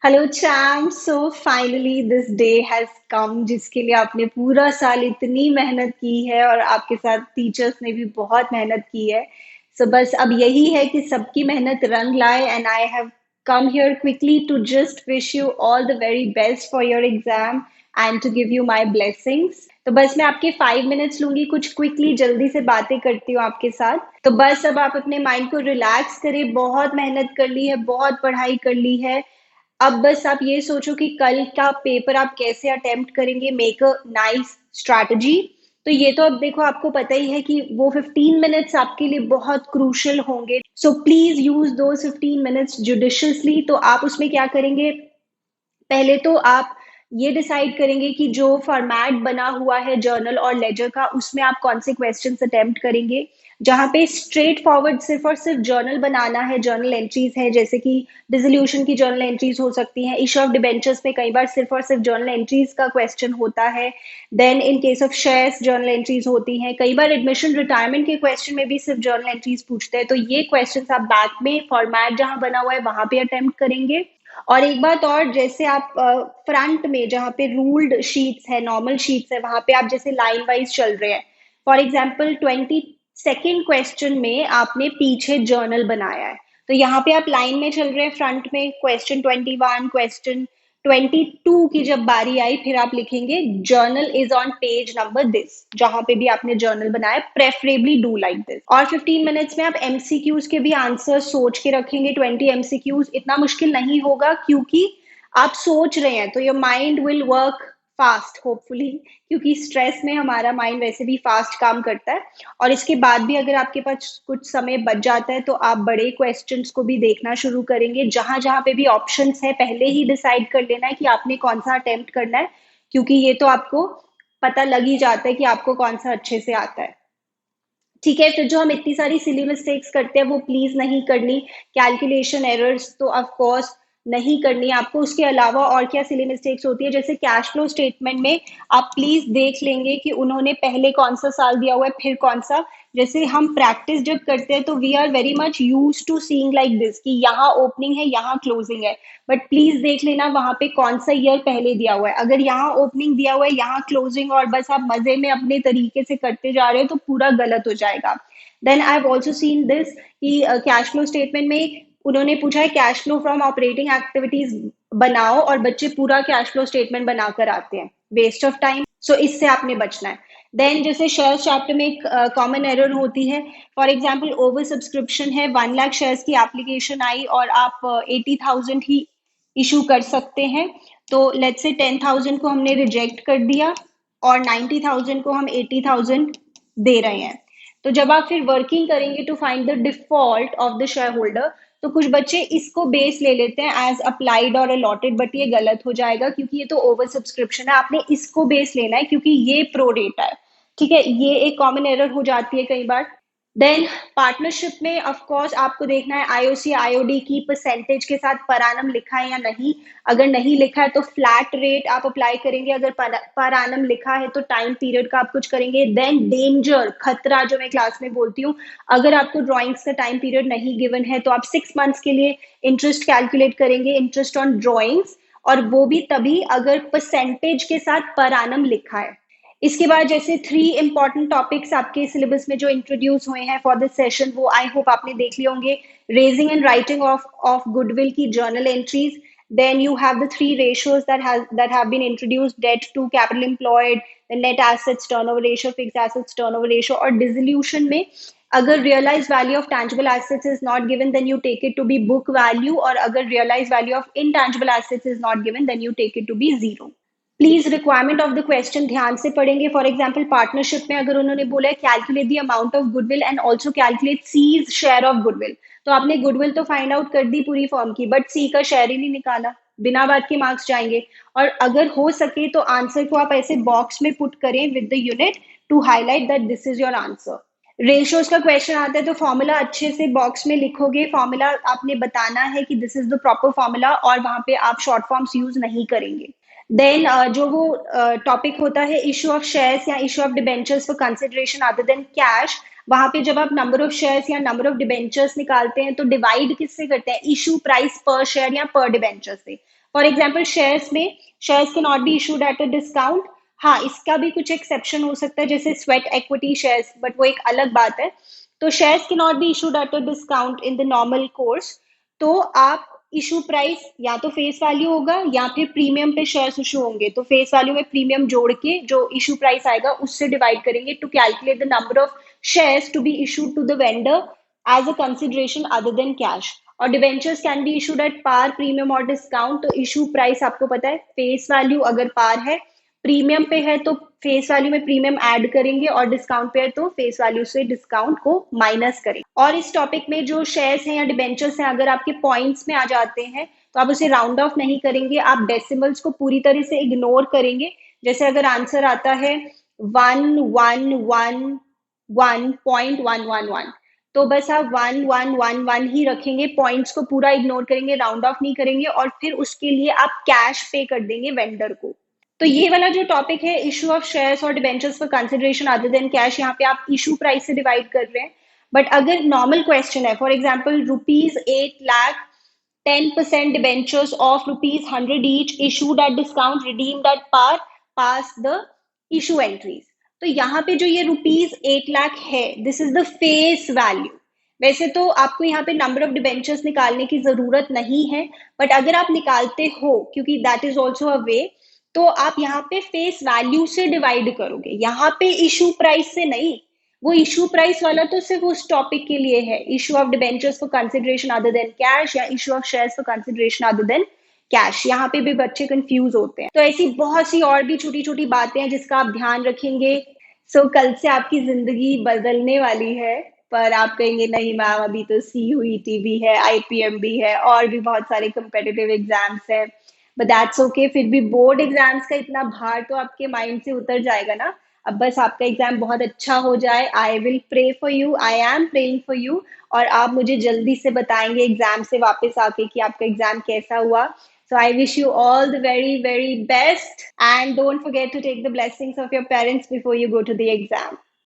Hello charm, so finally this day has come जिसके लिए आपने पूरा साल इतनी मेहनत की है और आपके साथ टीचर्स ने भी बहुत मेहनत की है। सो बस अब यही है कि सबकी मेहनत रंग लाए and I have come here quickly to just wish you all the very best for your exam and to give you my blessings. तो बस मैं आपके 5 मिनट्स लूंगी, कुछ क्विकली जल्दी से बातें करती हूँ आपके साथ। तो बस अब आप अपने माइंड को रिलैक्स करें, बहुत मेहनत कर ली है, बहुत पढ़ाई कर ली है। अब बस आप ये सोचो कि कल का पेपर आप कैसे अटेम्प्ट करेंगे, मेक अ नाइस स्ट्रैटेजी। तो ये तो अब देखो, आपको पता ही है कि वो 15 मिनट्स आपके लिए बहुत क्रूशल होंगे। सो प्लीज यूज दो 15 मिनट्स जुडिशियसली। तो आप उसमें क्या करेंगे, पहले तो आप ये डिसाइड करेंगे कि जो फॉर्मेट बना हुआ है जर्नल और लेजर का, उसमें आप कौन से क्वेश्चंस अटेम्प्ट करेंगे। जहां पे स्ट्रेट फॉरवर्ड सिर्फ और सिर्फ जर्नल बनाना है, जर्नल एंट्रीज है, जैसे कि डिसोल्यूशन की जर्नल एंट्रीज हो सकती हैं, इशू ऑफ डिबेंचर्स में कई बार सिर्फ और सिर्फ जर्नल एंट्रीज का क्वेश्चन होता है। Then in case of shares journal entries होती हैं, कई बार एडमिशन रिटायरमेंट के क्वेश्चन में भी सिर्फ जर्नल एंट्रीज पूछते हैं। तो ये क्वेश्चन आप बैक में फॉर्मेट जहां बना हुआ है वहां पे अटेम्प्ट करेंगे। और एक बात और, जैसे आप फ्रंट में जहाँ पे रूल्ड शीट्स है, नॉर्मल शीट्स है, वहां पे आप जैसे लाइन वाइज चल रहे हैं। फॉर एग्जाम्पल 22nd क्वेश्चन में आपने पीछे जर्नल बनाया है, तो यहाँ पे आप लाइन में चल रहे हैं, फ्रंट में क्वेश्चन 21, क्वेश्चन 22 की जब बारी आई, फिर आप लिखेंगे journal is on page number this, जहां पे भी आपने जर्नल बनाया, प्रेफरेबली डू लाइक दिस। और 15 मिनट्स में आप एमसीक्यूज के भी आंसर सोच के रखेंगे। 20 एमसीक्यूज इतना मुश्किल नहीं होगा, क्योंकि आप सोच रहे हैं, तो your mind will work fast hopefully, क्योंकि स्ट्रेस में हमारा माइंड वैसे भी फास्ट काम करता है। और इसके बाद भी अगर आपके पास कुछ समय बच जाता है, तो आप बड़े क्वेश्चंस को भी देखना शुरू करेंगे। जहां जहां पे भी ऑप्शंस है, पहले ही डिसाइड कर लेना है कि आपने कौन सा अटेम्प्ट करना है, क्योंकि ये तो आपको पता लग ही जाता है कि आपको कौन सा अच्छे से आता है। ठीक है, फिर जो हम इतनी सारी सिली मिस्टेक्स करते हैं वो प्लीज नहीं करनी। कैलकुलेशन एरर्स तो ऑफ कोर्स नहीं करनी आपको। उसके अलावा और क्या सिली मिस्टेक्स होती है, जैसे कैश फ्लो स्टेटमेंट में आप प्लीज देख लेंगे कि उन्होंने पहले कौन सा साल दिया हुआ है, फिर कौन सा। जैसे हम प्रैक्टिस जब करते हैं तो we are very much used to seeing like this कि यहाँ ओपनिंग है, यहाँ क्लोजिंग है, बट प्लीज देख लेना वहां पे कौन सा ईयर पहले दिया हुआ है। अगर यहाँ ओपनिंग दिया हुआ है, यहाँ क्लोजिंग, और बस आप मजे में अपने तरीके से करते जा रहे हो, तो पूरा गलत हो जाएगा। Then I have also seen this कि कैश फ्लो स्टेटमेंट में उन्होंने पूछा है cash flow from operating activities बनाओ, और बच्चे पूरा कैश फ्लो स्टेटमेंट बनाकर आते हैं, वेस्ट ऑफ टाइम। सो इससे आपने बचना है। देन जैसे शेयर चैप्टर में एक कॉमन एरर होती है। फॉर एग्जाम्पल ओवर सब्सक्रिप्शन है, 1 लाख शेयर्स की एप्लीकेशन आई और आप 80,000 ही इशू कर सकते हैं। तो लेट्स से 10,000 को हमने रिजेक्ट कर दिया और 90,000 को हम 80,000 दे रहे हैं। तो जब आप फिर वर्किंग करेंगे to find the default of the share holder, तो कुछ बच्चे इसको बेस ले लेते हैं एज अप्लाइड और अलॉटेड, बट ये गलत हो जाएगा, क्योंकि ये तो ओवर सब्सक्रिप्शन है। आपने इसको बेस लेना है, क्योंकि ये प्रो रेटा है। ठीक है, ये एक कॉमन एरर हो जाती है कई बार। देन पार्टनरशिप में ऑफ कोर्स आपको देखना है आईओसी आईओडी की परसेंटेज के साथ पर एनम लिखा है या नहीं। अगर नहीं लिखा है तो फ्लैट रेट आप अप्लाई करेंगे, अगर पर एनम लिखा है तो टाइम पीरियड का आप कुछ करेंगे। देन डेंजर, खतरा, जो मैं क्लास में बोलती हूँ, अगर आपको ड्राइंग्स का टाइम पीरियड नहीं गिवन है तो आप 6 मंथ्स के लिए इंटरेस्ट कैलकुलेट करेंगे, इंटरेस्ट ऑन ड्राइंग्स, और वो भी तभी अगर परसेंटेज के साथ पर एनम लिखा है। इसके बाद जैसे 3 इंपॉर्टेंट टॉपिक्स आपके सिलेबस में जो इंट्रोड्यूस हुए हैं फॉर दिस सेशन, वो आई होप आपने देख लिए होंगे। Raising and writing off goodwill की journal entries. Then you have the 3 ratios that have been introduced: debt to capital employed, the net assets turnover ratio, fixed assets turnover ratio। और dissolution में अगर realized value of tangible assets is not given, then you take it to be book value, और अगर realized value of intangible assets is not given, then you take it to be zero। Please requirement of the question ध्यान से पढ़ेंगे। For example partnership में अगर उन्होंने बोला है calculate the amount of goodwill and also calculate C's share of goodwill, तो आपने गुडविल तो फाइंड आउट कर दी पूरी फॉर्म की, बट सी का शेयर ही नहीं निकाला, बिना बात के मार्क्स जाएंगे। और अगर हो सके तो आंसर को आप ऐसे बॉक्स में पुट करें with the unit to highlight that this is your answer. Ratios का क्वेश्चन आता है तो फॉर्मूला अच्छे से बॉक्स में लिखोगे, फॉर्मूला आपने बताना है कि this is the proper formula, और वहां पे आप शॉर्ट फॉर्म्स यूज नहीं करेंगे। देन जो वो टॉपिक होता है इशू ऑफ शेयर्स या issue of debentures for consideration other than cash, वहां पे जब आप नंबर ऑफ शेयर्स या नंबर ऑफ डिबेंचर्स निकालते हैं तो डिवाइड किससे करते हैं, इशू प्राइस पर शेयर या पर डिबेंचर से। फॉर एग्जाम्पल शेयर्स में शेयर्स के not be issued at a discount. हाँ, इसका भी कुछ एक्सेप्शन हो सकता है जैसे स्वेट एक्विटी शेयर्स, बट वो एक अलग बात है। तो शेयर्स के not be issued at a discount in the normal course. तो आप इशू प्राइस या तो फेस वैल्यू होगा या फिर प्रीमियम पे शेयर्स इशू होंगे, तो फेस वैल्यू में प्रीमियम जोड़ के जो इशू प्राइस आएगा उससे डिवाइड करेंगे to calculate the number of shares to be issued to the vendor as a consideration other than cash. और debentures can be issued at par, premium और discount. तो इशू प्राइस आपको पता है, face value अगर पार है, premium पे है तो फेस वैल्यू में प्रीमियम ऐड करेंगे, और डिस्काउंट पे है तो फेस वैल्यू से डिस्काउंट को माइनस करेंगे। और इस टॉपिक में जो शेयर्स हैं या डिबेंचर्स हैं, अगर आपके पॉइंट्स में आ जाते हैं तो आप उसे राउंड ऑफ नहीं करेंगे, आप डेसिमल्स को पूरी तरह से इग्नोर करेंगे। जैसे अगर आंसर आता है 1111.111, तो बस आप 1111 ही रखेंगे, पॉइंट्स को पूरा इग्नोर करेंगे, राउंड ऑफ नहीं करेंगे, और फिर उसके लिए आप कैश पे कर देंगे वेंडर को। तो ये वाला जो टॉपिक है इशू ऑफ शेयर्स और debentures for consideration other than cash, यहाँ पे आप इशू प्राइस से डिवाइड कर रहे हैं। बट अगर नॉर्मल क्वेश्चन है, for example ₹8,00,000, 10% debentures of ₹100 each issued at discount, redeemed at par, pass the issue entries। तो यहाँ पे जो ये ₹8,00,000 है, this is the face value. वैसे तो आपको यहाँ पे नंबर ऑफ डिबेंचर्स निकालने की जरूरत नहीं है, बट अगर आप निकालते हो, क्योंकि दैट इज ऑल्सो अ वे, तो आप यहाँ पे फेस वैल्यू से डिवाइड करोगे, यहाँ पे इशू प्राइस से नहीं। वो इशू प्राइस वाला तो सिर्फ उस टॉपिक के लिए है, issue of debentures for consideration other than cash या issue of shares for consideration other than cash. यहाँ पे भी बच्चे कंफ्यूज होते हैं। तो ऐसी बहुत सी और भी छोटी छोटी बातें हैं जिसका आप ध्यान रखेंगे। कल से आपकी जिंदगी बदलने वाली है। पर आप कहेंगे नहीं मैम, अभी तो CUET भी है, IPM भी है, और भी बहुत सारे कम्पिटिटिव एग्जाम्स हैं। बट दैट्स ओके, फिर भी बोर्ड एग्जाम्स का इतना भार तो आपके माइंड से उतर जाएगा ना। अब बस आपका एग्जाम बहुत अच्छा हो जाए। I will pray for you, I am praying for you. और आप मुझे जल्दी से बताएंगे एग्जाम से वापस आके कि आपका एग्जाम कैसा हुआ। So I wish you all the very, very best. And don't forget to take the blessings of your parents before you go to the exam.